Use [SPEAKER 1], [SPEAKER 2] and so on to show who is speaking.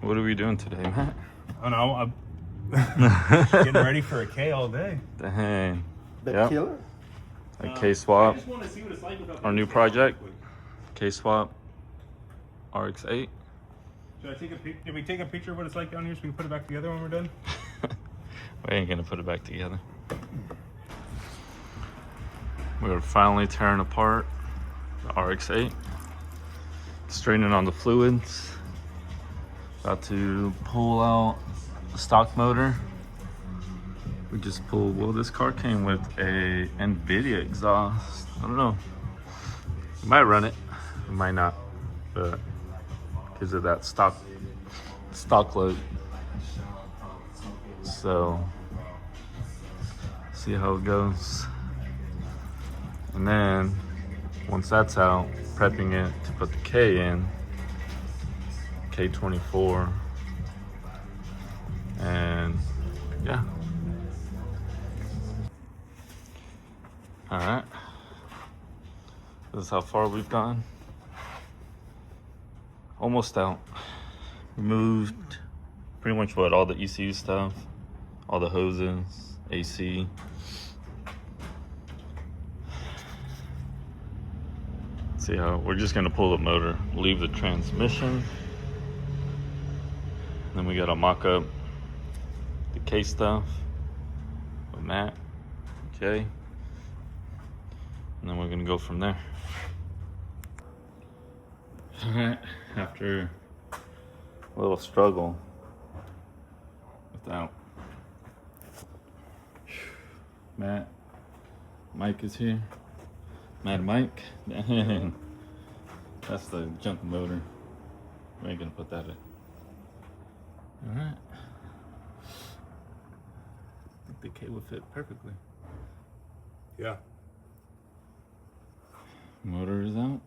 [SPEAKER 1] What are we doing today, Matt?
[SPEAKER 2] I don't know. I'm getting ready for a K all day.
[SPEAKER 1] Dang.
[SPEAKER 3] The killer?
[SPEAKER 1] A K swap.
[SPEAKER 2] I just want to see what it's like without
[SPEAKER 1] Our new project. K swap. Rx8.
[SPEAKER 2] Should I take a picture? Did we take a picture of what it's like down here so we can put it back together when we're done?
[SPEAKER 1] We ain't gonna put it back together. We're finally tearing apart the Rx8. Straining on the fluids. About to pull out the stock motor. We just pulled, well, this car came with a NVIDIA exhaust. I don't know. We might run it, we might not, but because of that stock load. So, see how it goes. And then, once that's out, prepping it to put the K in, K24, and yeah. All right, this is how far we've gone. Almost out. Removed pretty much all the ECU stuff, all the hoses, AC. See how we're just gonna pull the motor, leave the transmission. Then we gotta mock up the K stuff with Matt, Jay, and then we're gonna go from there. All right, after a little struggle without Matt, Mike is here. Mad Mike. That's the junk motor. We ain't gonna put that in. Alright. I think the K will fit perfectly.
[SPEAKER 2] Yeah.
[SPEAKER 1] Motor is out.